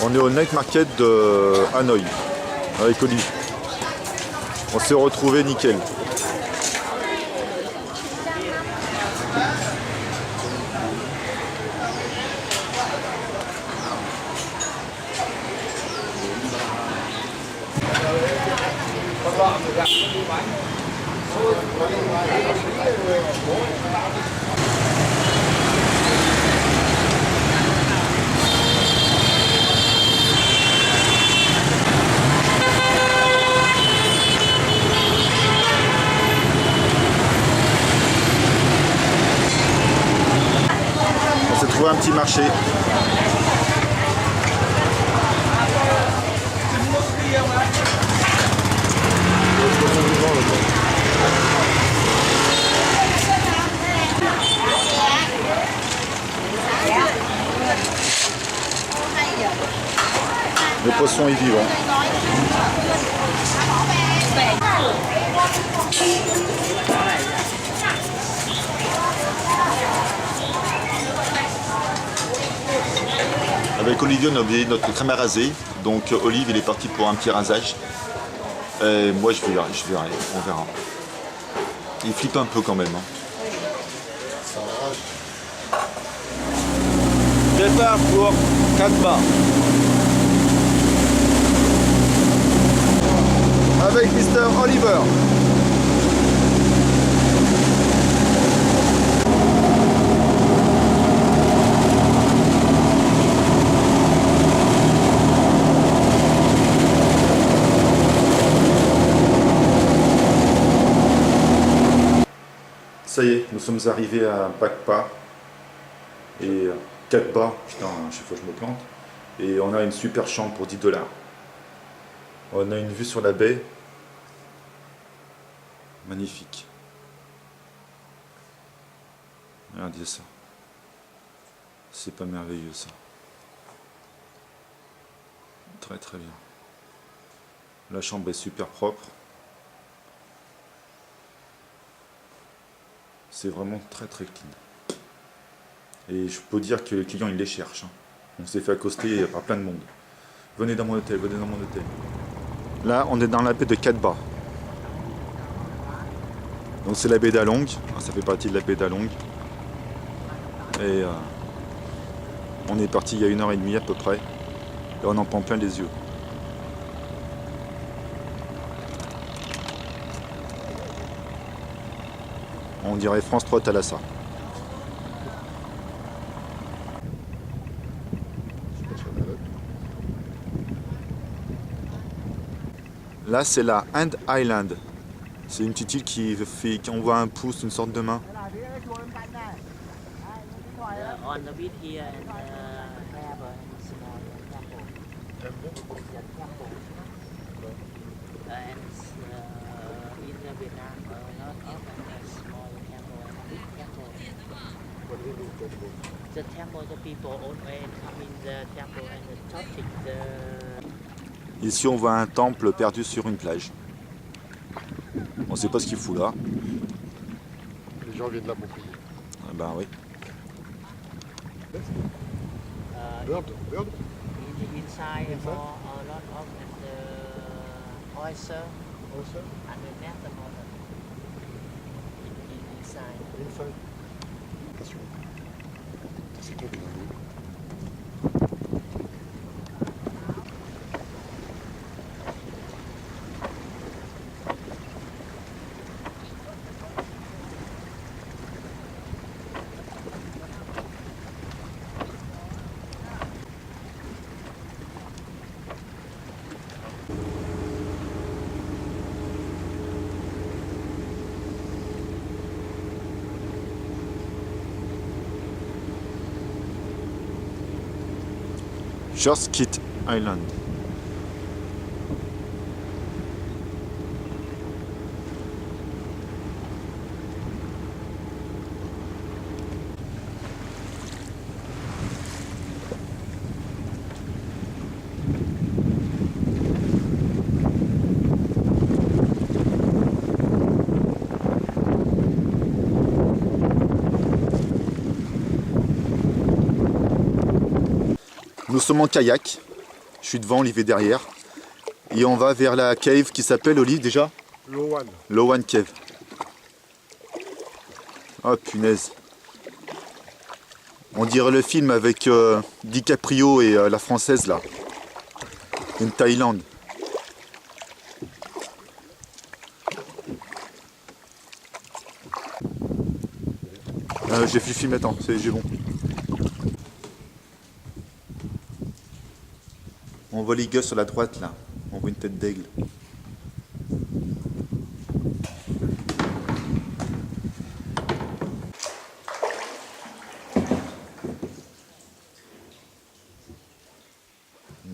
On est au Night Market de Hanoï avec Oli. On s'est retrouvé nickel. On s'est trouvé un petit marché. Les poissons y vivent. Avec Olivier, on a oublié notre crème à raser. Donc Olive, il est parti pour un petit rasage. Et moi, je verrai, on verra. Il flippe un peu quand même. Départ pour 4 bars. Avec Mr. Oliver. Ça y est, nous sommes arrivés à Pakpa et 4 bars, putain, à chaque fois je me plante. Et on a une super chambre pour 10 $. On a une vue sur la baie. Magnifique. Regardez ça. C'est pas merveilleux ça. Très très bien. La chambre est super propre. C'est vraiment très très clean. Et je peux dire que les clients ils les cherchent. On s'est fait accoster par plein de monde. Venez dans mon hôtel, venez dans mon hôtel. Là on est dans la baie de Katba. Donc c'est la baie d'Along, ça fait partie de la baie d'Along. Et on est parti il y a 1h30 à peu près. Et on en prend plein les yeux. On dirait France 3 Thalassa. Là c'est la Hand Island. C'est une petite île qui envoie un pouce, une sorte de main. On the beach here and have a small temple. And in the Vietnam, a lot of small temple and big temple. The temple, the people always come in the temple and touching the. Ici on voit un temple perdu sur une plage. On ne sait pas ce qu'il fout là. Les gens viennent là pour prier. Ah ben oui. Bird. Inside for a lot of the oyster underneath the water. Inside. Inside. Attention. C'est tombé dans l'eau. Jorskit Island. Nous sommes en kayak. Je suis devant, Olive est derrière. Et on va vers la cave qui s'appelle, Olive, déjà Lowan. Lowan Cave. Oh punaise. On dirait le film avec DiCaprio et la française là. Une Thaïlande. J'ai fait le film, attends, j'ai bon. On voit les gars sur la droite là. On voit une tête d'aigle.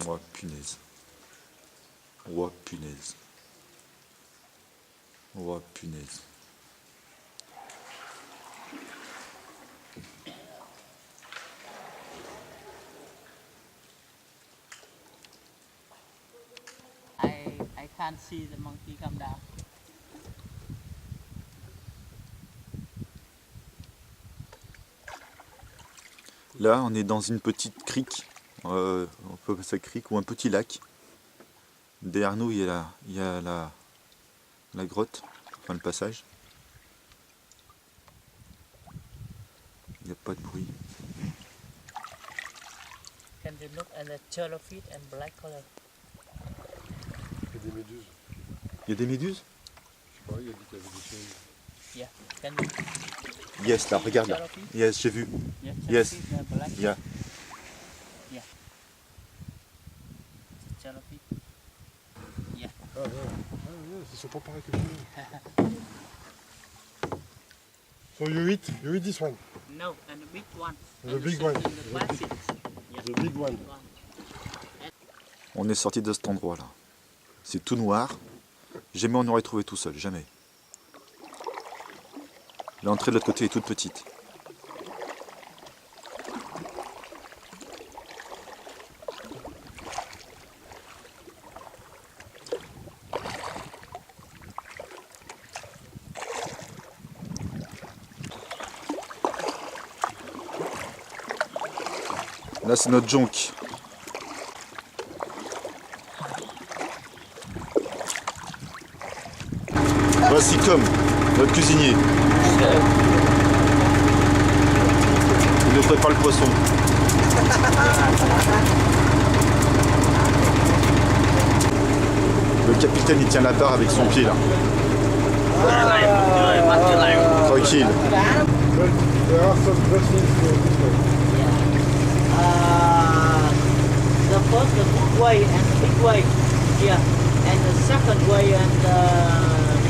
Oh punaise. Oh punaise. Oh punaise. I can't see the monkey come down. Là, on est dans une petite crique. On peut appeler ça crique ou un petit lac. Derrière nous, il y a la grotte, enfin le passage. Il n'y a pas de bruit. Can you look at the jellyfish and black color? Il y a des méduses. Il y a des méduses? Je sais pas, il a dit qu'il y avait des choses. Yeah. Can you Yes, là, regarde là. jellyfish? Yes, j'ai vu. Yeah. Yes. Jellyfish and black. Yeah. Jellyfish. Ah ouais, ils sont pas pareils que les autres. So you eat this one, No, and the big one. The And big second, one. the plastic. Yeah. the big one. On est sorti de cet endroit là. C'est tout noir. Jamais on n'aurait trouvé tout seul, jamais. L'entrée de l'autre côté est toute petite. Là c'est notre jonque. Voici comme notre cuisinier. Il nous prépare le poisson. Le capitaine il tient la barre avec son pied là. Tranquille. But there are some dressings for this one. The first the good way and the big way. Yeah. And the second way and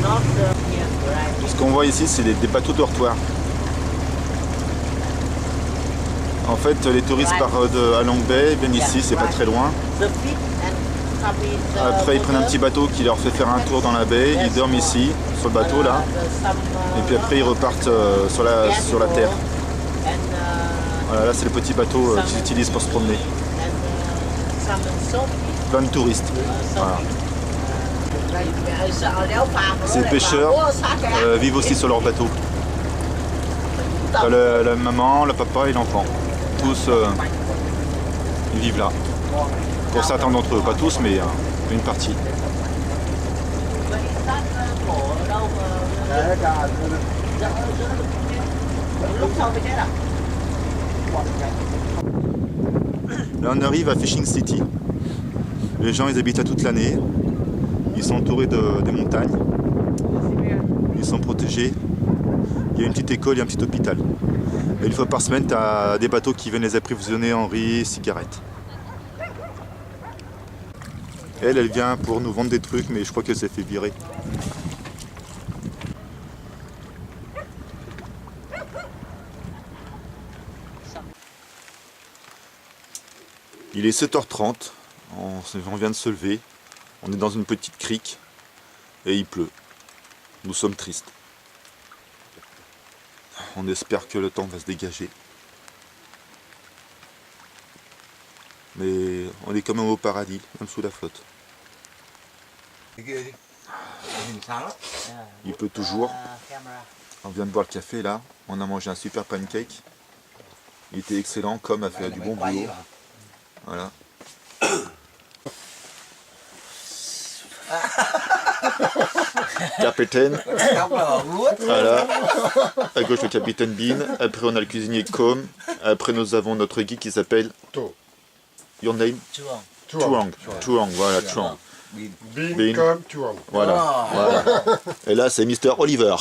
not yeah, right. Ce qu'on voit ici, c'est des bateaux dortoirs. En fait, les touristes partent à Long Bay, viennent ici, c'est pas très loin. The big and come in the Après, ils prennent un petit bateau qui leur fait faire un tour dans la baie. Ils dorment ici, sur le bateau là. Et puis après, ils repartent sur la terre. Voilà, là, c'est le petit bateau qu'ils utilisent pour se promener. Plein de touristes. Voilà. Ces pêcheurs vivent aussi sur leur bateau. T'as la maman, le papa et l'enfant. Tous ils vivent là. Pour certains d'entre eux, pas tous, mais une partie. Là on arrive à Fishing City. Les gens ils habitent là toute l'année. Ils sont entourés des montagnes. Ils sont protégés. Il y a une petite école et un petit hôpital. Et une fois par semaine, tu as des bateaux qui viennent les approvisionner en riz, cigarettes. Elle vient pour nous vendre des trucs, mais je crois qu'elle s'est fait virer. Il est 7h30, on vient de se lever. On est dans une petite crique et il pleut. Nous sommes tristes. On espère que le temps va se dégager. Mais on est quand même au paradis, même sous la flotte. Il pleut toujours. On vient de boire le café là. On a mangé un super pancake. Il était excellent, comme a fait du bon boulot. Voilà. Capitaine. Đọc là good. Voilà. À gauche, le capitaine Bean. Après, on a le cuisinier Com. Après, nous avons notre guide qui s'appelle... To. Your name? Chuông. Tuang. Tuang, voilà, Tuang. Bin. Bean Bean. comme Tuang. Voilà. Voilà. Et là, c'est Mr. Oliver.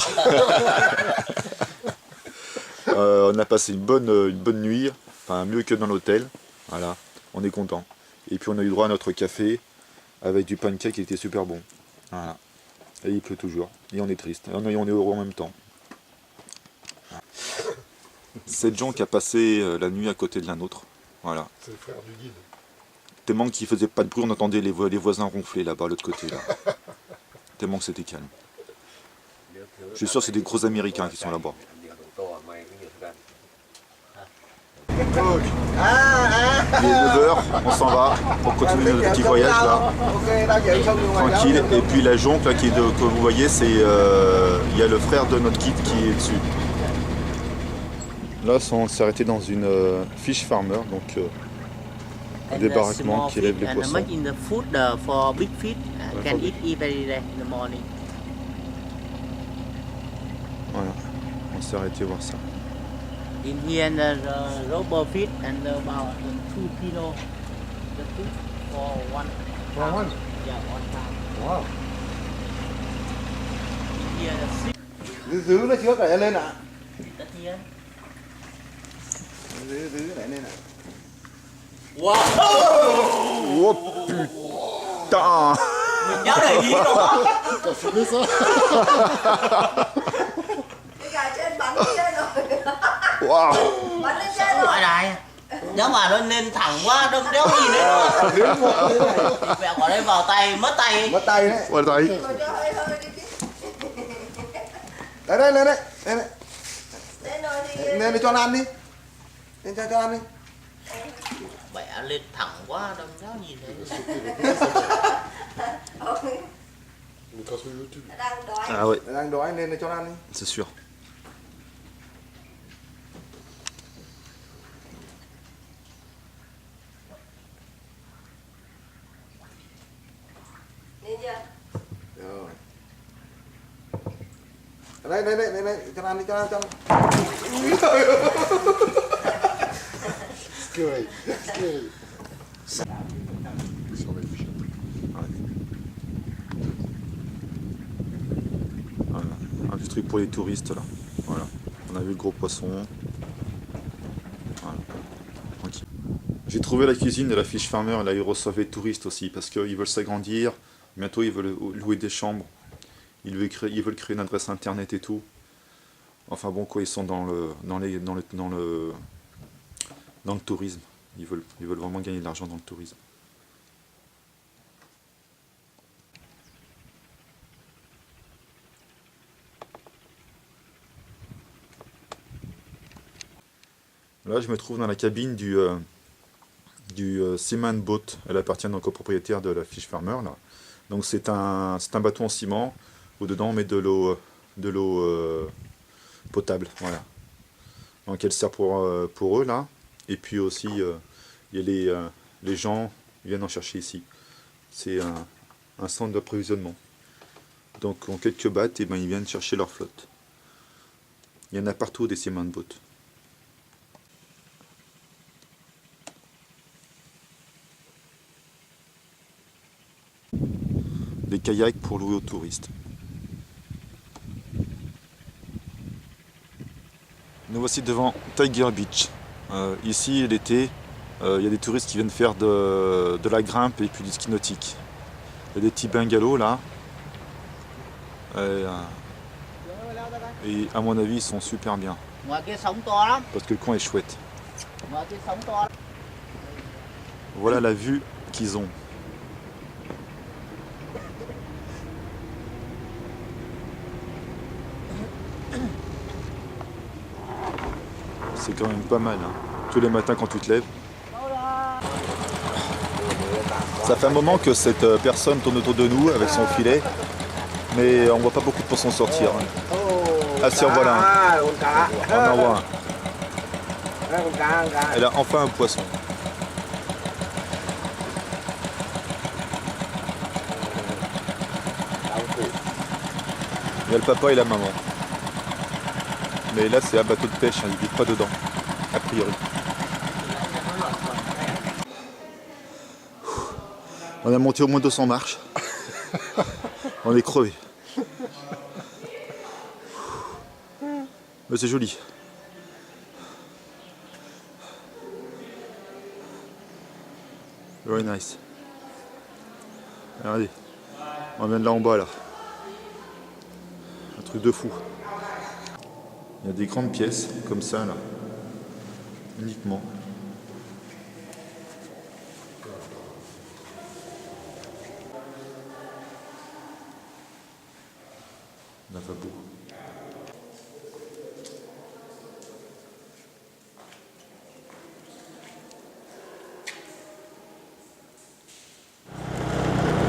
On a passé une bonne nuit, enfin mieux que dans l'hôtel. Voilà, on est content. Et puis on a eu droit à notre café avec du pancake qui était super bon. Voilà. Et il pleut toujours. Et on est triste. Et on est heureux en même temps. Cette gens qui a passé la nuit à côté de la nôtre. Voilà. C'est le frère du guide. Tellement qu'il faisait pas de bruit, on entendait les voisins ronfler là-bas, de l'autre côté. Là. Tellement que c'était calme. Je suis sûr que c'est des gros Américains qui sont là-bas. Il est 9h, on s'en va pour continuer notre petit voyage là, tranquille. Et puis la jonque là, que vous voyez, c'est il y a le frère de notre guide qui est dessus. Là, on s'est arrêté dans une fish farmer, donc des baraquements qui élèvent les And poissons. making the food for big fish. Can eat every day in the morning. Voilà, on s'est arrêté voir ça. In here, the rubber fish and about 2 kilo. The fish for one. For one? Yeah, 1 pound. Wow. In here, the six. Giữ nó trước lại lên ạ. That here. Giữ lại lên ạ. Wow! Oh putain! Mình nhớ để ý rồi. T'as filmé ça? Cái gà trên bắn lên trên rồi. Wow! Bắn lên trên rồi. Hỏi này. Nếu mà nó lên thẳng quá, đâm đéo gì nữa. Đứng một thế này. Mẹ bỏ đây vào tay, mất tay. Mất tay đấy. Voilà, đấy. Rồi cho hơi hơi đi chứ. Đấy đây lên đấy. Lên đấy. Lên rồi thì... Lên để cho nó ăn đi. Lên cho ăn đi. Bẻ lên thẳng quá, đâm đéo gì thế. On est sur YouTube. Nó đang đói. Ah ouais, Đang đói lên để cho nó ăn đi. c'est sûr. Lên chưa? Rồi. Đây cho nó ăn đi, cho nó. Scary. Scary. Sur les fiches. Voilà. Un petit truc pour les touristes là. Voilà. On a vu le gros poisson. Voilà. Tranquille. J'ai trouvé la cuisine de la fish farmer, là ils reçoivent les touristes aussi parce qu'ils veulent s'agrandir. Bientôt ils veulent louer des chambres. Ils veulent créer une adresse internet et tout. Enfin bon quoi, ils sont dans le tourisme. Ils veulent vraiment gagner de l'argent dans le tourisme. Là, je me trouve dans la cabine du Seaman Boat. Elle appartient donc au propriétaire de la Fish Farmer. Là. Donc c'est un bateau en ciment où dedans on met de l'eau potable. Voilà. Donc elle sert pour eux là. Et puis aussi il y a les gens viennent en chercher ici. C'est un centre d'approvisionnement. Donc en quelques battes, et ben, ils viennent chercher leur flotte. Il y en a partout des Seaman Boat. Des kayaks pour louer aux touristes. Nous voici devant Tiger Beach. Ici, l'été, il y a des touristes qui viennent faire de la grimpe et puis du ski nautique. Il y a des petits bungalows là. Et à mon avis, ils sont super bien. Ngoài kia sóng to lắm. Parce que le coin est chouette. Ngoài kia sóng to lắm. Voilà la vue qu'ils ont. C'est quand même pas mal, hein. Tous les matins quand tu te lèves. Ça fait un moment que cette personne tourne autour de nous avec son filet, mais on voit pas beaucoup de poissons sortir, hein. Ah si, en voilà un. À, con cá. On en voit un. Đây, con cá. Elle a enfin un poisson. Il y a le papa et la maman. Mais là c'est un bateau de pêche, hein, ils vivent pas dedans, a priori. On a monté au moins 200 marches. On est crevé. Mais c'est joli. Very nice. Regardez, on vient de là en bas là. Un truc de fou. Il y a des grandes pièces comme ça là. Uniquement. Lavabo.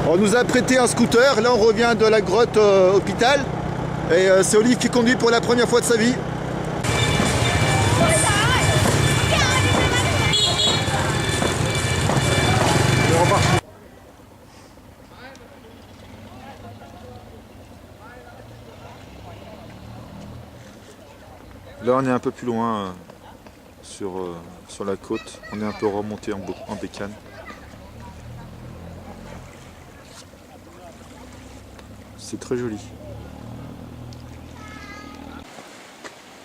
On nous a prêté un scooter, là on revient de la grotte hôpital et c'est Olive qui conduit pour la première fois de sa vie. Là on est un peu plus loin sur la côte, on est un peu remonté en bécane. C'est très joli.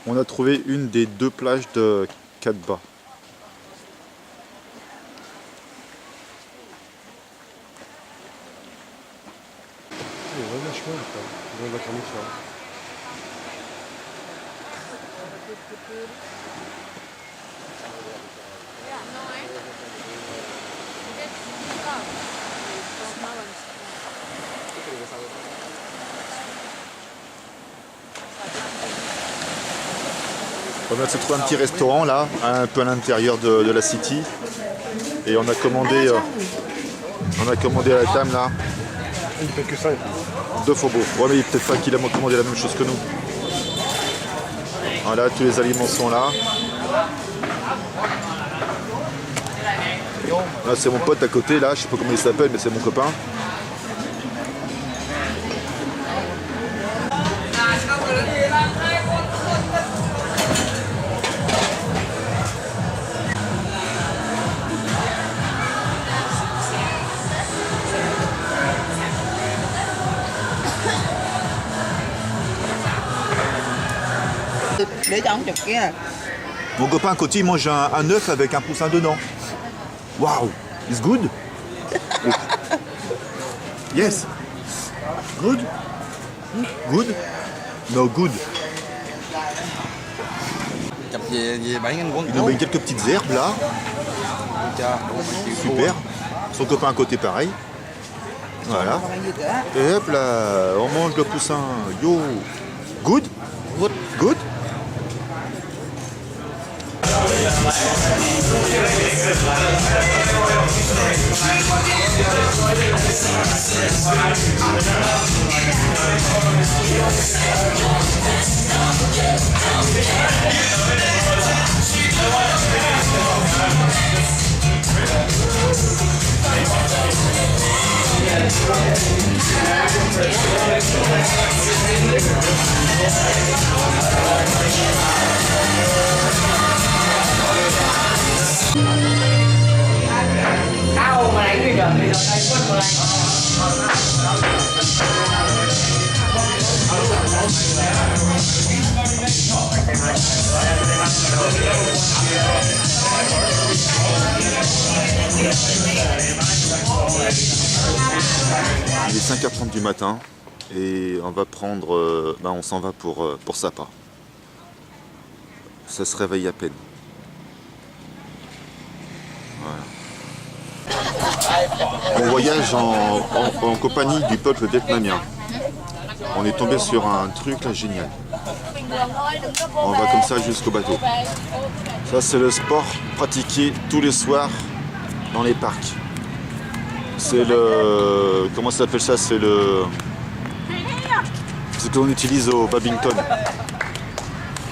On a trouvé une des 2 plages de Cadba. Il y a un chemin, il y a un chemin. On a trouvé un petit restaurant là, un peu à l'intérieur de la city. Et on a commandé à la table là. Il fait que ça. 2 faux beaux. Ouais mais peut-être pas qu'il a commandé la même chose que nous. Voilà, tous les aliments sont là. Là c'est mon pote à côté là, je sais pas comment il s'appelle mais c'est mon copain. Để cho ông chụp kia. Mon copain à côté il mange un œuf avec un poussin dedans. Wow, it's good. Yes. Good. Good. No good. Il nous met quelques petites herbes là. Super. Son copain à côté pareil. Voilà. Et hop là, on mange le poussin. Yo. Good. Good. Good. Il est 5h30 du matin et on va prendre, on s'en va pour Sapa. Ça se réveille à peine. Voilà. On voyage en compagnie du peuple vietnamien. On est tombé sur un truc là génial. On va comme ça jusqu'au bateau. Ça c'est le sport pratiqué tous les soirs dans les parcs. C'est le... Comment ça s'appelle ça? C'est le... C'est ce qu'on utilise au badminton.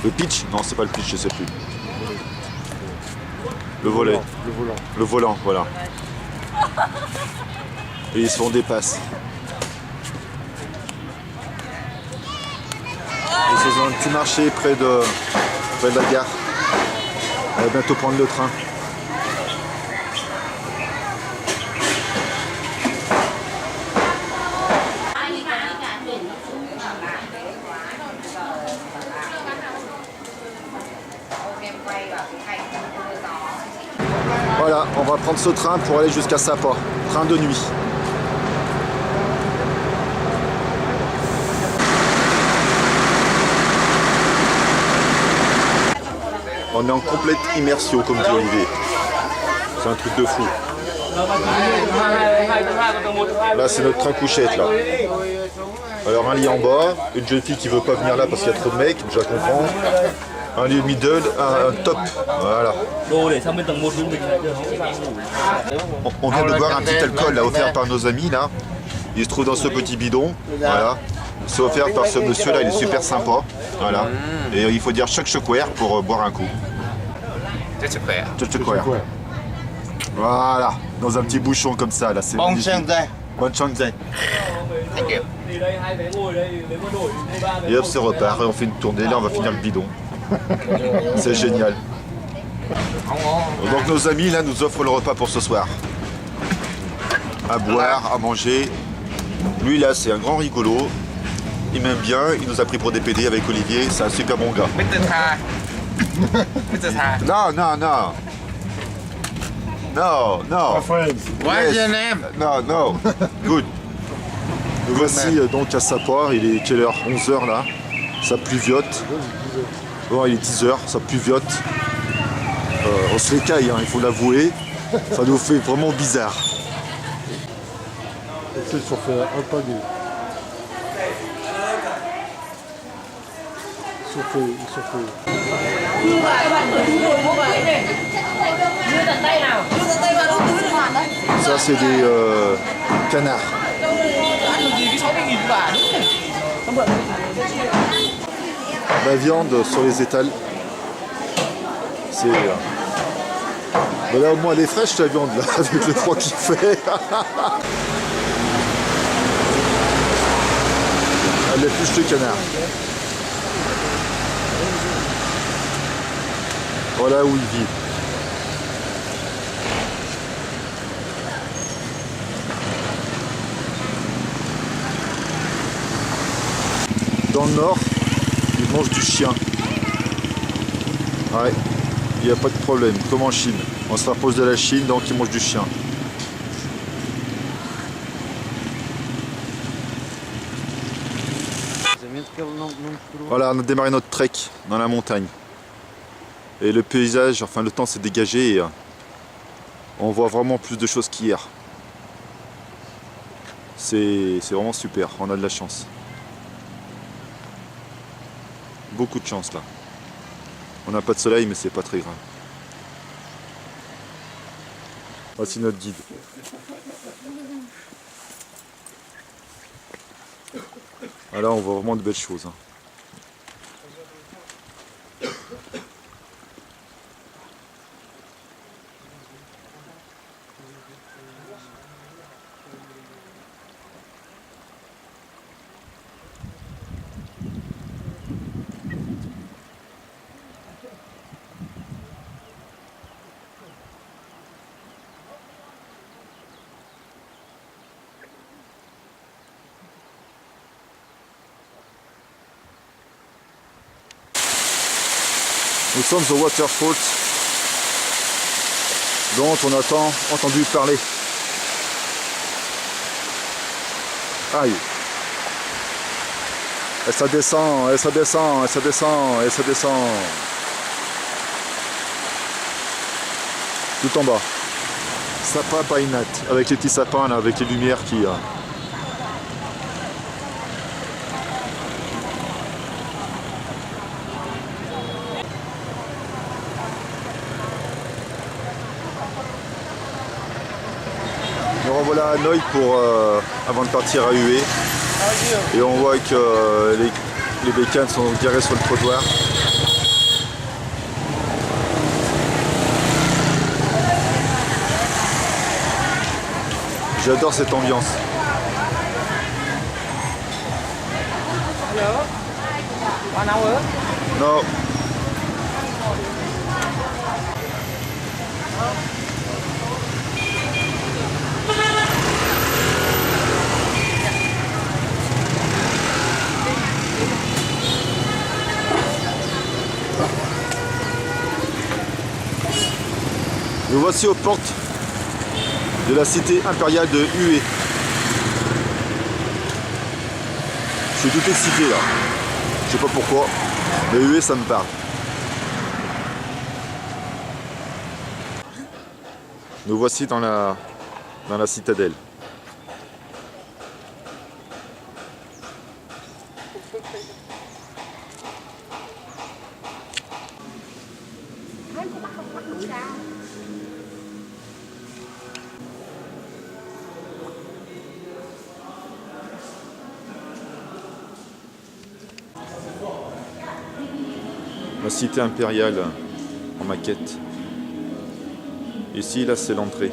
Le pitch? Non, c'est pas le pitch, je sais plus. Le volet. Le volant. Le volant, voilà. Et ils se font des passes. Ils sont dans un petit marché près de la gare. On va bientôt prendre le train. Voilà, on va prendre ce train pour aller jusqu'à Sapa. Train de nuit. On est en complète immersion, comme dit Olivier. C'est un truc de fou. Là, c'est notre train couchette, là. Alors, un lit en bas, une jeune fille qui veut pas venir là parce qu'il y a trop de mecs, je la comprends. Un lit middle, un top. Voilà. On vient de boire un petit alcool là, offert par nos amis là. Il se trouve dans ce petit bidon. Voilà. C'est offert par ce monsieur là, il est super sympa. Voilà. Et il faut dire chok pour boire un coup. Chok. Voilà. Dans un petit bouchon comme ça là. Bonne chance. Bonne chance. Et hop, c'est repart. Et on fait une tournée. Là, on va finir le bidon. C'est génial. Donc nos amis là nous offrent le repas pour ce soir. À boire, à manger. Lui là c'est un grand rigolo. Il m'aime bien, il nous a pris pour des PD avec Olivier, c'est un super bon gars. Non. What's your name? Non. Good. Nous voici donc à Sapa, il est quelle heure? 11h là. Ça pluviote. Bon, il est 10h, ça pluviote. On se récaille, hein, il faut l'avouer. Ça nous fait vraiment bizarre. Ils sont fait un panier. Ils sont fait. Ça, c'est des canards. La viande sur les étals. C'est. Ben là, au moins, elle est fraîche la viande, là, avec le froid qu'il fait. Elle épluche le canard. Voilà où il vit. Dans le nord, ils mangent du chien. Ouais, il n'y a pas de problème, comme en Chine. On se rapproche de la Chine, donc ils mangent du chien. Voilà, on a démarré notre trek dans la montagne. Et le paysage, enfin le temps s'est dégagé et on voit vraiment plus de choses qu'hier. C'est vraiment super, on a de la chance. Beaucoup de chance là. On n'a pas de soleil mais c'est pas très grave. Voici notre guide. Ah là on voit vraiment de belles choses. Hein. Nous sommes au waterfall dont on a tant entendu parler. Aïe. Et ça descend, et ça descend, et ça descend, et ça descend. Tout en bas. Sapa Painat, avec les petits sapins là, avec les lumières qui... Nous revoilà à Hanoï pour, avant de partir à Hue. Et on voit que les bécanes sont garées sur le trottoir. J'adore cette ambiance. 1 hour? No. Nous voici aux portes de la cité impériale de Hue. Je suis tout excité là. Je sais pas pourquoi, mais Hue ça me parle. Nous voici dans la citadelle. La cité impériale en maquette. Ici, là, c'est l'entrée.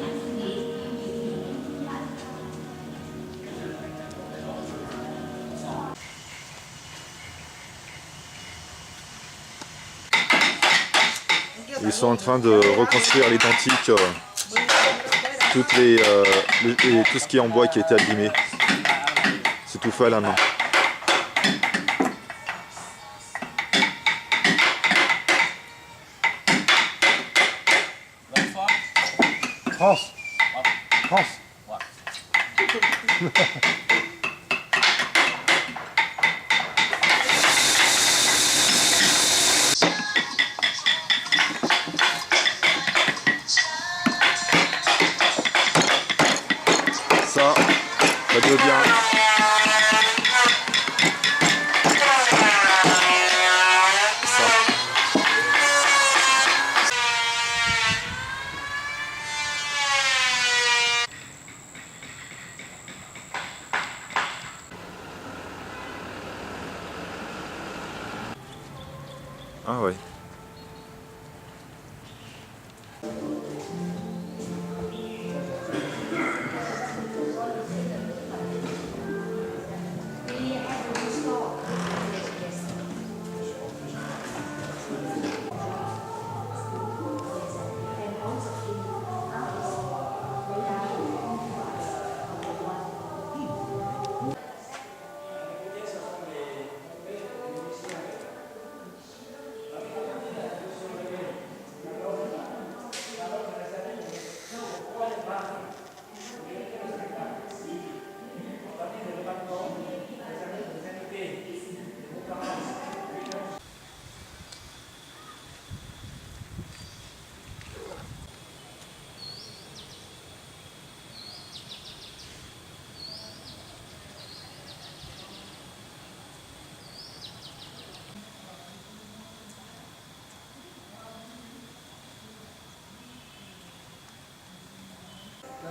Ils sont en train de reconstruire à l'identique tout ce qui est en bois qui a été abîmé. C'est tout fait à la main. France. France. Ça devient ah ouais.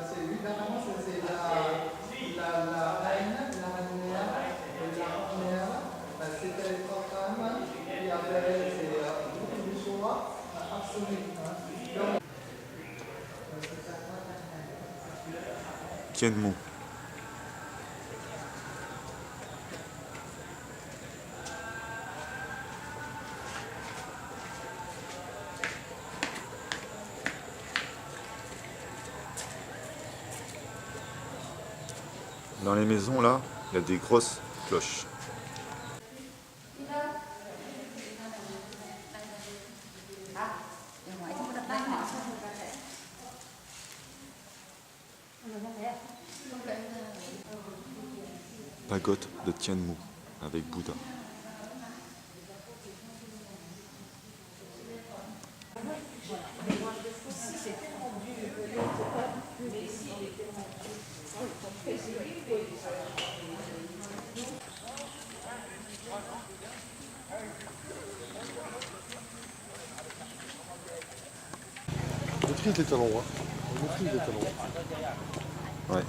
C'est évidemment c'est la reine, la mère, c'était les trois femmes, et après c'est beaucoup de choix, absolument. Tiennemou. Dans les maisons là, il y a des grosses cloches. Pagode de Tiennemou avec Bouddha. On maîtrise les talons. Hein. On maîtrise les talons. Ouais.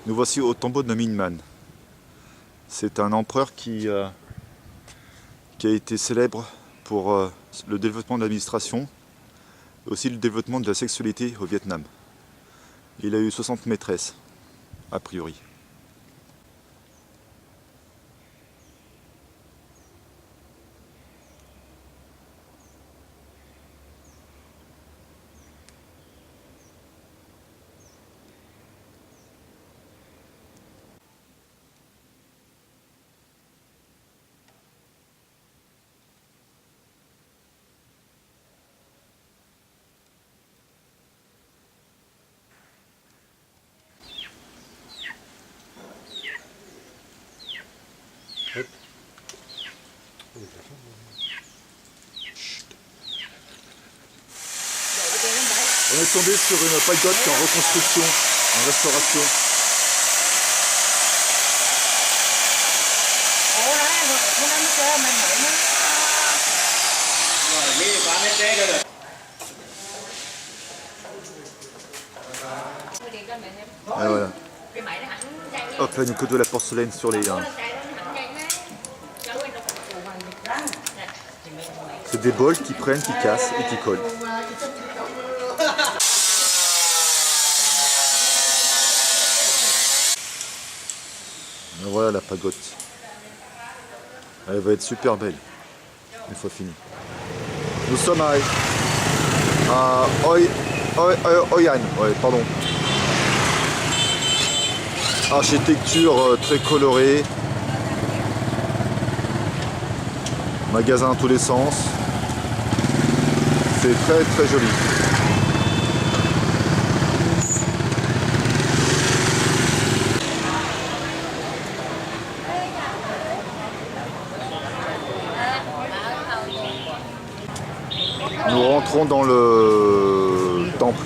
Nous voici au tombeau de Minman. C'est un empereur qui a été célèbre pour le développement de l'administration et aussi le développement de la sexualité au Vietnam. Il a eu 60 maîtresses, a priori. On est tombé sur une pagode qui est en reconstruction, en restauration. Ah, voilà. Hop là, que de la porcelaine sur les... C'est des bols qui prennent, qui cassent et qui collent. Et voilà la pagote. Elle va être super belle une fois finie. Nous sommes à Oyan, ouais, pardon. Architecture très colorée. Magasin dans tous les sens. C'est très très joli. Nous rentrons dans le temple.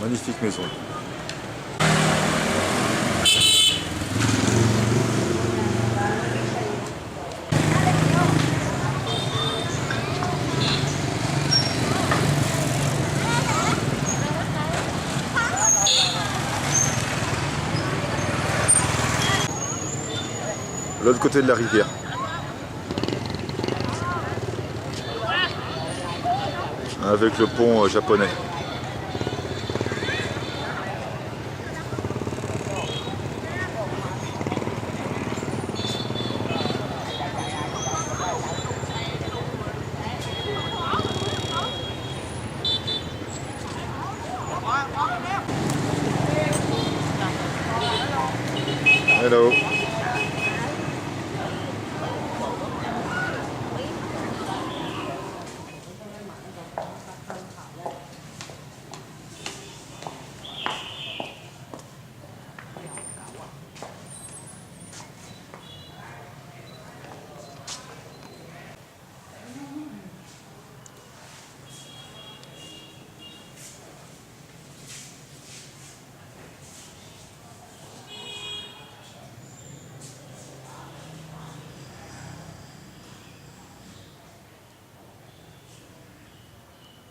Magnifique maison. L'autre côté de la rivière. Avec le pont japonais. Hello.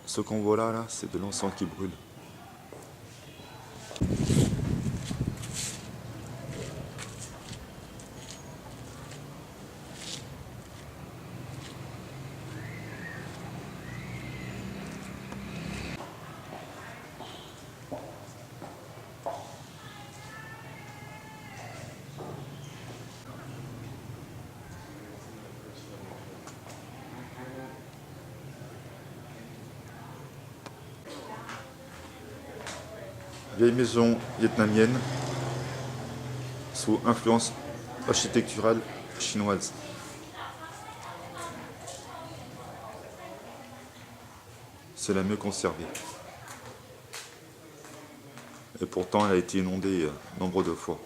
Ce qu'on voit là, c'est de l'encens qui brûle. Vieille maison vietnamienne sous influence architecturale chinoise. C'est la mieux conservée. Et pourtant, elle a été inondée nombre de fois.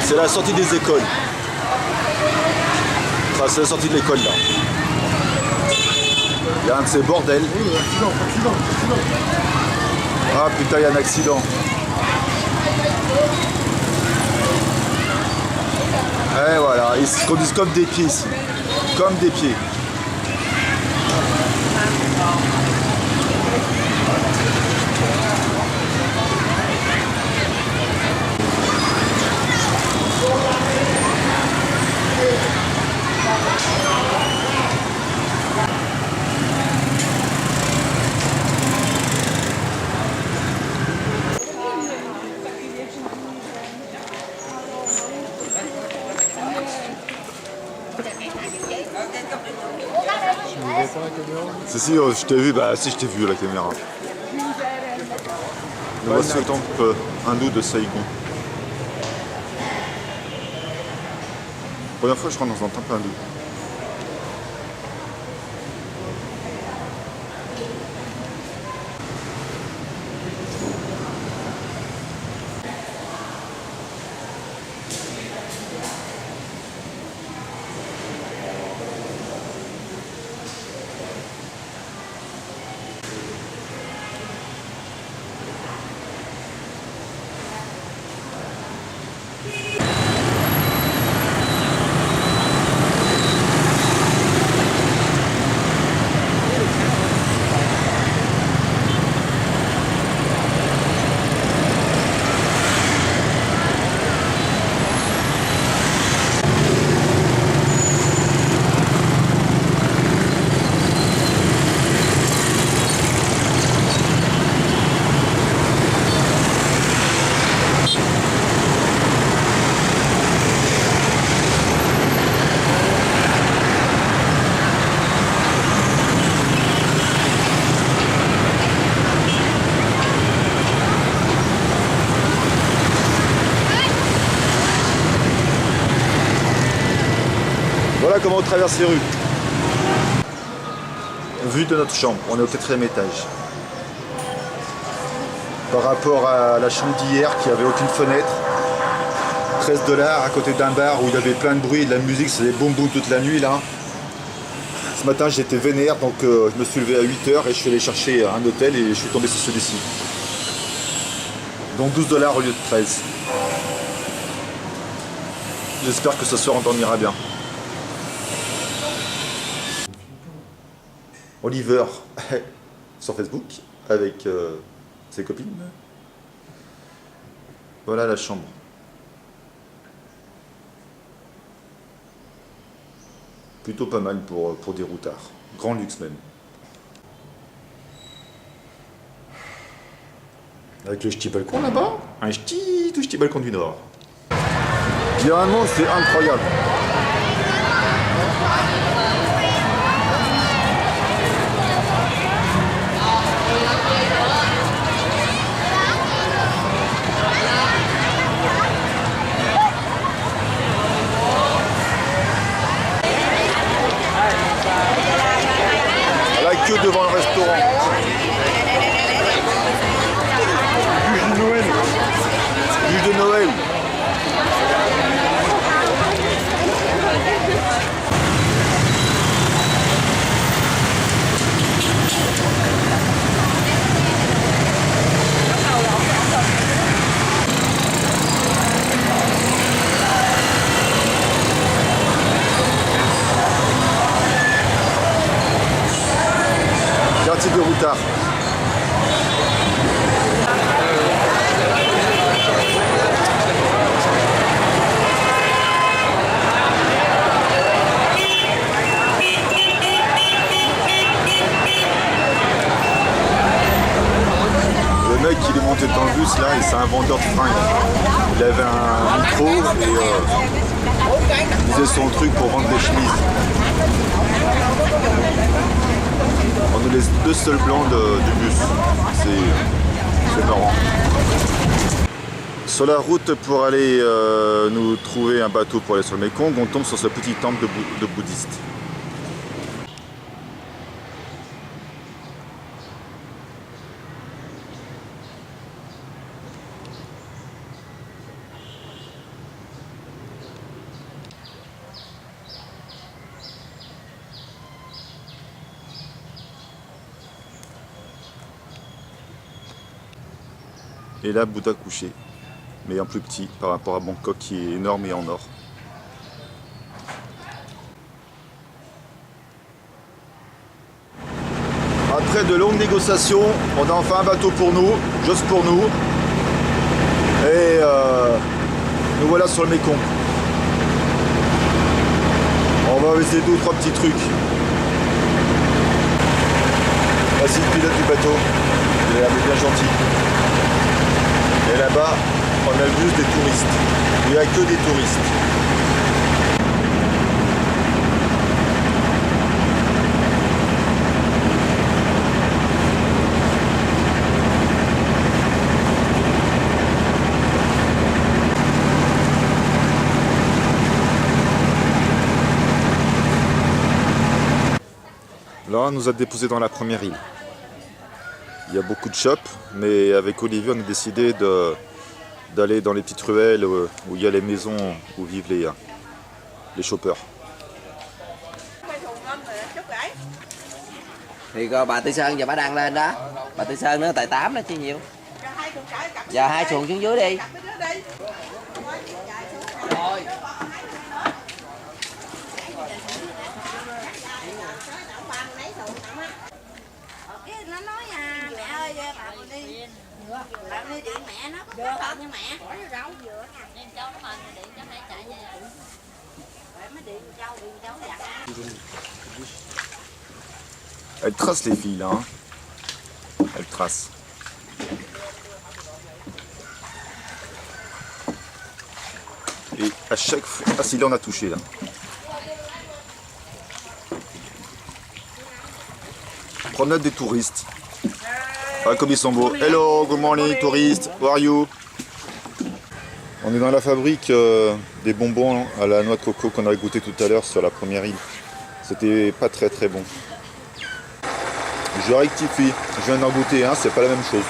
C'est la sortie des écoles. Enfin, c'est la sortie de l'école là. Il y a un de ces bordels. Ah putain, il y a un accident. Et voilà, ils se conduisent comme des pieds ici. Comme des pieds. Si, je t'ai vu, bah si je t'ai vu à la caméra. Nous voici au temple hindou de Saigon. Première fois que je rentre dans un temple hindou. Voilà comment on traverse les rues. Vue de notre chambre, on est au 4e étage. Par rapport à la chambre d'hier qui avait aucune fenêtre, 13 $ à côté d'un bar où il y avait plein de bruit et de la musique, c'était boum boum toute la nuit là. Ce matin j'étais vénère donc je me suis levé à 8 h et je suis allé chercher un hôtel et je suis tombé sur celui-ci. Donc 12 $ au lieu de 13. J'espère que ce soir on dormira bien. Oliver sur Facebook avec ses copines. Voilà la chambre. Plutôt pas mal pour des routards. Grand luxe même. Avec le ch'ti balcon là-bas. Un tout ch'ti balcon du Nord. Généralement c'est incroyable. Que devant le restaurant. Bûche de Noël. Bûche de Noël. Quartier de routard. dans le bus là, et c'est un vendeur de fringues. Il avait un micro et il disait son truc pour vendre des chemises. On est les deux seuls blancs du bus. C'est marrant. Sur la route pour aller nous trouver un bateau pour aller sur le Mekong, on tombe sur ce petit temple de bouddhistes. Et là, Bouddha couché, mais en plus petit par rapport à Bangkok qui est énorme et en or. Après de longues négociations, on a enfin un bateau pour nous, juste pour nous. Et nous voilà sur le Mekong. On va essayer 2 ou 3 petits trucs. Voici le pilote du bateau, il est bien gentil. Et là-bas, on a le bus des touristes. Il n'y a que des touristes. Là, on nous a déposés dans la première île. Il y a beaucoup de shops, mais avec Olivier, on a décidé d'aller dans les petites ruelles où il y a les maisons où vivent les shoppers. Thì bà Tư Sơn giờ bà đang lên đó. Bà Tư Sơn nó tại 8 đó chứ nhiều. Giờ 2 xuồng xuống dưới đi. Rồi. Nó nói mẹ ơi bạn đi điện mẹ nó có con nha mẹ. Bỏ vô đâu vừa nha. Em cháu nó mà điện cho mẹ chạy về. Vậy mới điện cháu giặt. Elles tracent les filles là. Hein. Elles tracent. Et à chaque fois. Ah si là on a touché là. Promenade des touristes. Ah, comme ils sont beaux. Hello, good morning, tourists. How are you? On est dans la fabrique des bonbons à la noix de coco qu'on a goûté tout à l'heure sur la première île. C'était pas très très bon. Je rectifie. Je viens d'en goûter, hein, c'est pas la même chose.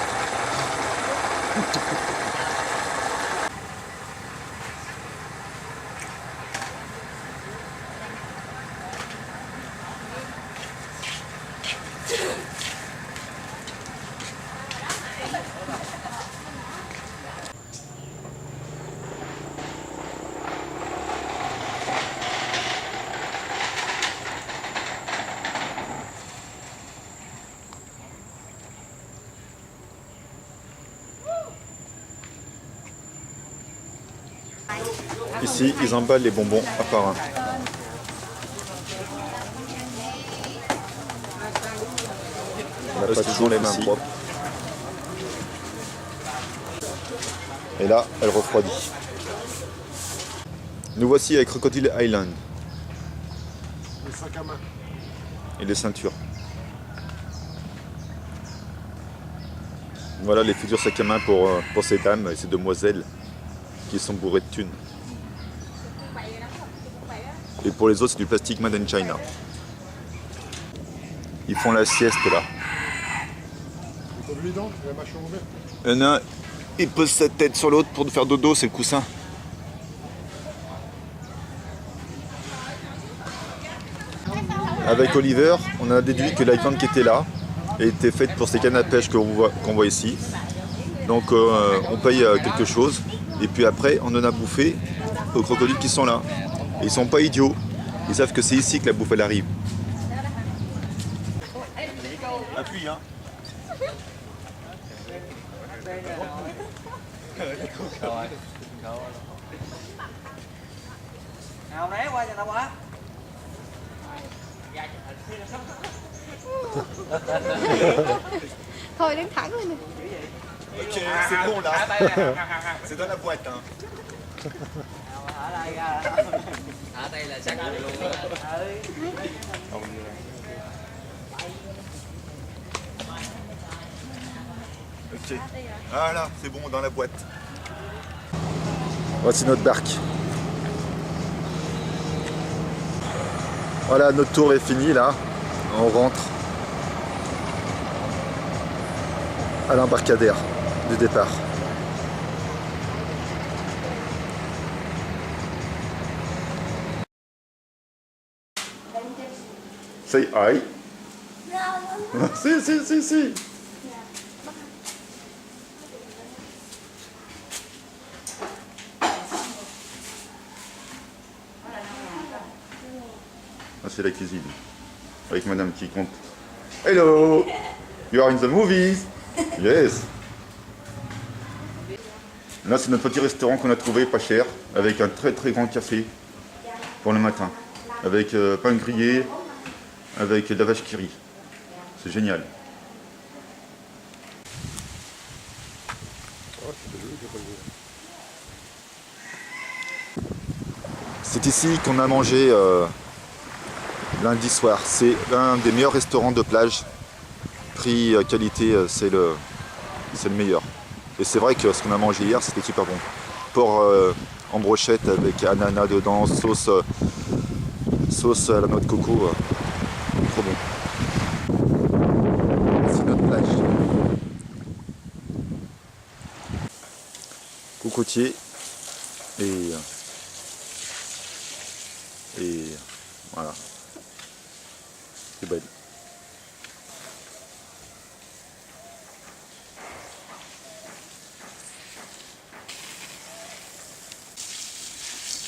Ici, ils emballent les bonbons un par un. On n'a pas toujours les mains propres. Et là, elle refroidit. Nous voici avec Crocodile Island. Les sacs à main. Et les ceintures. Voilà les futurs sacs à main pour ces dames et ces demoiselles qui sont bourrées de thunes. Et pour les autres, c'est du plastique made in China. Ils font la sieste là. T'as vu les dents? La mâchoire ouverte. Il y en a un, il pose sa tête sur l'autre pour faire dodo, c'est le coussin. Avec Oliver, on a déduit que la viande qui était là était faite pour ces cannes à pêche qu'on voit ici. Donc on paye quelque chose et puis après on en a bouffé aux crocodiles qui sont là. Et ils sont pas idiots, ils savent que c'est ici que la bouffe elle arrive. Appuie hein. Nào né qua cho tao quá. Thôi đứng thẳng lên nè. Ok, c'est bon là. C'est dans la boîte. Hein. Ở đây ra. Ở đây là xác định luôn á. Ok. Voilà, c'est bon dans la boîte. Voici notre barque. Voilà, notre tour est fini là. On rentre à l'embarcadère du départ. Say hi. Si. Ah, c'est la cuisine. Avec madame qui compte. Hello! You are in the movies? Yes! Là, c'est notre petit restaurant qu'on a trouvé pas cher, avec un très très grand café pour le matin. Avec pain grillé, avec de la vache qui rit. C'est génial. C'est ici qu'on a mangé lundi soir. C'est l'un des meilleurs restaurants de plage. Prix, qualité, c'est le meilleur. Et c'est vrai que ce qu'on a mangé hier, c'était super bon. Porc en brochette avec ananas dedans, sauce à la noix de coco. Trop bon. C'est notre plage. Cocotier et voilà. C'est belle.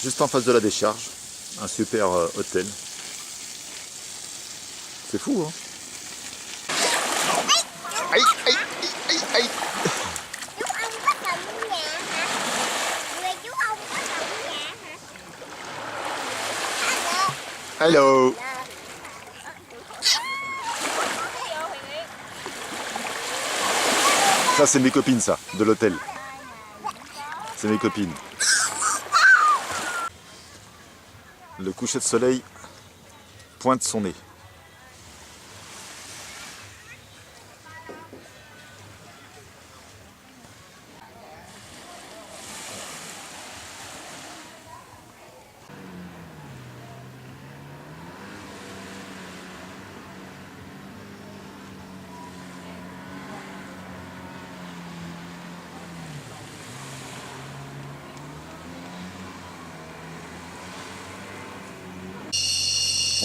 Juste en face de la décharge, un super hôtel. C'est fou, hein? Aïe, aïe, aïe, aïe. Chú ông có trồng nhà hả? Người chú ông có trồng nhà hả? Hello. Ça, c'est mes copines, ça, de l'hôtel. C'est mes copines. Le coucher de soleil pointe son nez.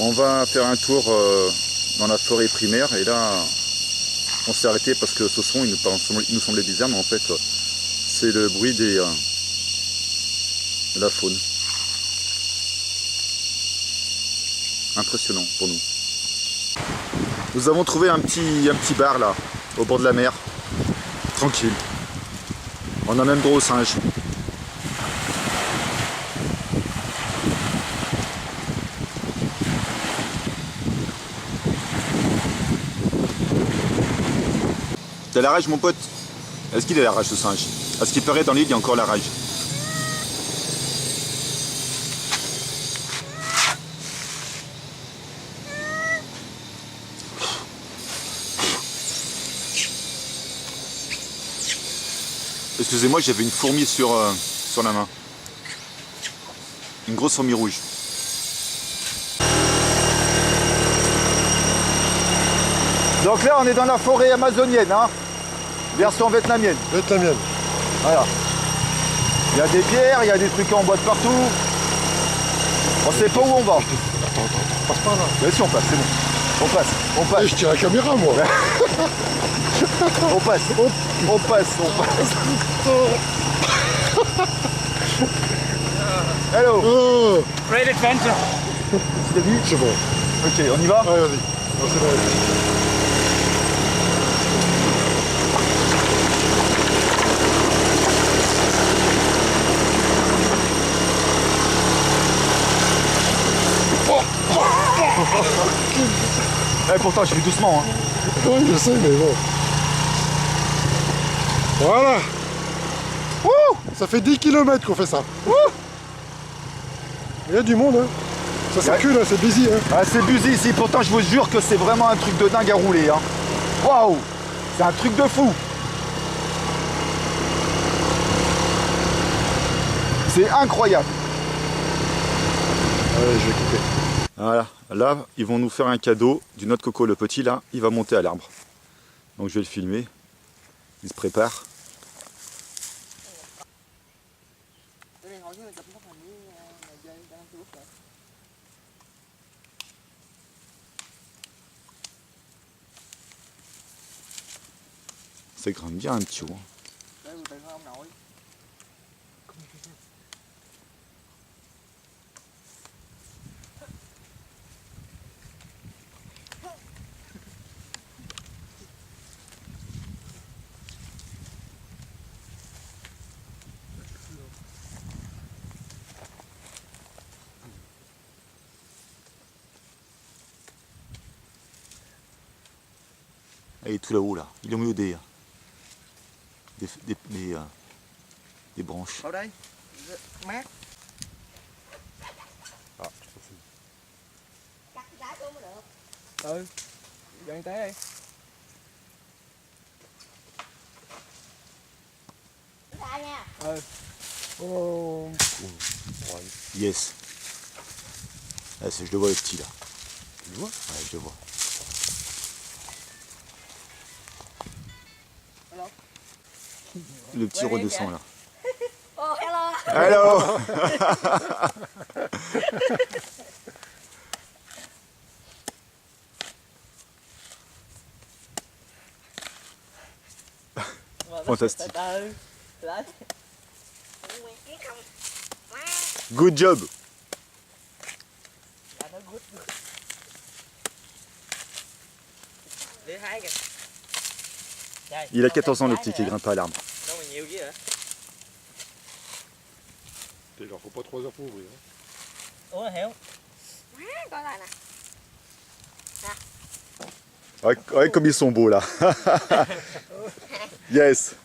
On va faire un tour dans la forêt primaire et là on s'est arrêté parce que ce son il nous semblait bizarre, mais en fait c'est le bruit de la faune. Impressionnant pour nous. Nous avons trouvé un petit bar là, au bord de la mer, tranquille. On a même droit aux singes. T'as la rage mon pote? Est-ce qu'il a la rage ce singe? À ce qui paraît dans l'île il y a encore la rage. Excusez-moi, j'avais une fourmi sur la main. Une grosse fourmi rouge. Donc là on est dans la forêt amazonienne, hein, version vietnamienne. Vietnamienne. Voilà. Il y a des pierres, il y a des trucs en bois de partout. On sait pas où on va. Attends, passe par là. Mais si on passe, c'est bon. On passe. Eh, je tiens la caméra moi. On passe. Hello. Oh, Great adventure. Tu l'as vu? c'est bon. Ok, on y va? Allez, vas-y. Non, c'est bon. Pourtant je vais doucement. Hein. Oui, je sais, mais bon. Voilà. Ouh, ça fait 10 km qu'on fait ça. Ouh. Il y a du monde, hein. Ça circule, hein, c'est busy. Hein. Ah, c'est busy ici, pourtant je vous jure que c'est vraiment un truc de dingue à rouler. Hein. Waouh, c'est un truc de fou. C'est incroyable. Allez, je vais quitter. Voilà, là, ils vont nous faire un cadeau du noix de coco. Le petit, là, il va monter à l'arbre. Donc je vais le filmer. Il se prépare. Ça grimpe bien un petit haut. Il est tout là-haut, là. Il est au milieu des branches. Ở đây, mát. Cắt cái xuống mới được. Ừ, gần tới đi. Ra nha. Oh. Yes. Ah, je le vois le petit là. Tu le vois? Ouais, je le vois. Le petit redescend là. Oh, hello. Hello. Fantastique. Good job. Il a 14 ans le petit qui grimpe à l'arbre. Il leur faut pas 3 heures pour ouvrir. Hein. Ủa hiểu. Coi lại nè. Ouais, comme ils sont beaux là. Yes.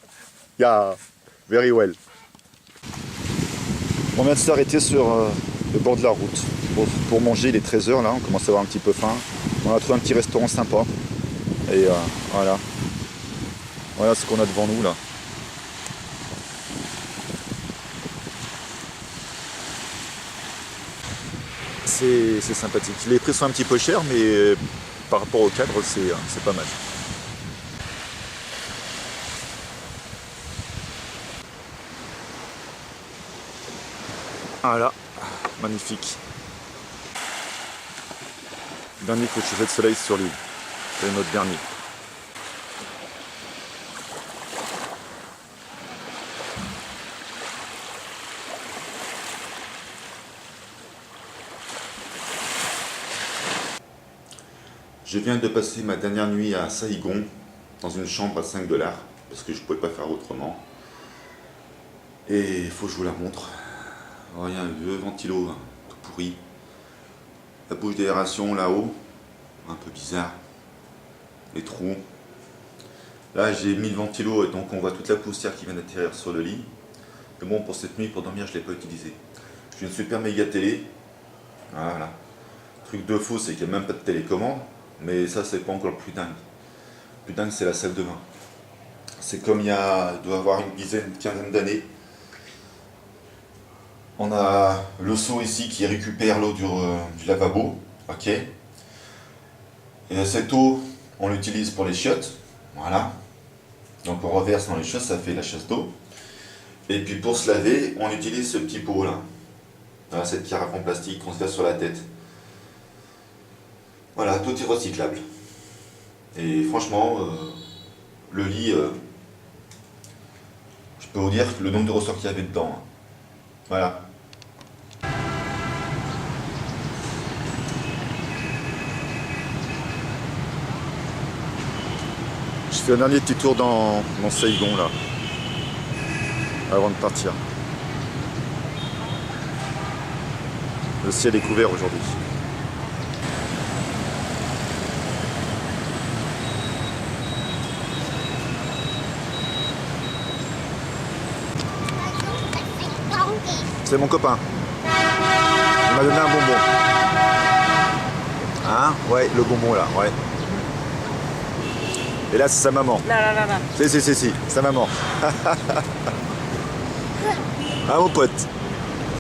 Yeah. Very well. On vient de s'arrêter sur le bord de la route pour manger. Il est 13h là, on commence à avoir un petit peu faim. On a trouvé un petit restaurant sympa. Et voilà. Voilà ce qu'on a devant nous là. C'est sympathique. Les prix sont un petit peu chers, mais par rapport au cadre, c'est pas mal. Voilà, magnifique. Dernier coup de chauffe de soleil sur l'île. C'est notre dernier. Je viens de passer ma dernière nuit à Saïgon, dans une chambre à 5 $, parce que je ne pouvais pas faire autrement. Et il faut que je vous la montre. Alors, il y a un vieux ventilo, hein, tout pourri. La bouche d'aération là-haut, un peu bizarre. Les trous. Là, j'ai mis le ventilo, et donc on voit toute la poussière qui vient d'atterrir sur le lit. Mais bon, pour cette nuit, pour dormir, je ne l'ai pas utilisé. J'ai une super méga télé. Voilà. Le truc de fou, c'est qu'il n'y a même pas de télécommande. Mais ça, c'est pas encore le plus dingue. Le plus dingue, c'est la salle de bain. C'est comme il doit avoir une quinzaine d'années. On a le seau ici qui récupère l'eau du lavabo. Ok. Et cette eau, on l'utilise pour les chiottes. Voilà. Donc on reverse dans les chiottes, ça fait la chasse d'eau. Et puis pour se laver, on utilise ce petit pot là. Voilà, cette carafe en plastique qu'on se verse sur la tête. Voilà, tout est recyclable. Et franchement, le lit, je peux vous dire le nombre de ressorts qu'il y avait dedans. Hein. Voilà. Je fais un dernier petit tour dans Saïgon là, avant de partir. Le ciel est couvert aujourd'hui. C'est mon copain. Il m'a donné un bonbon. Hein? Ouais, le bonbon là, ouais. Et là, c'est sa maman. Non. Si, sa maman. Ah, mon pote.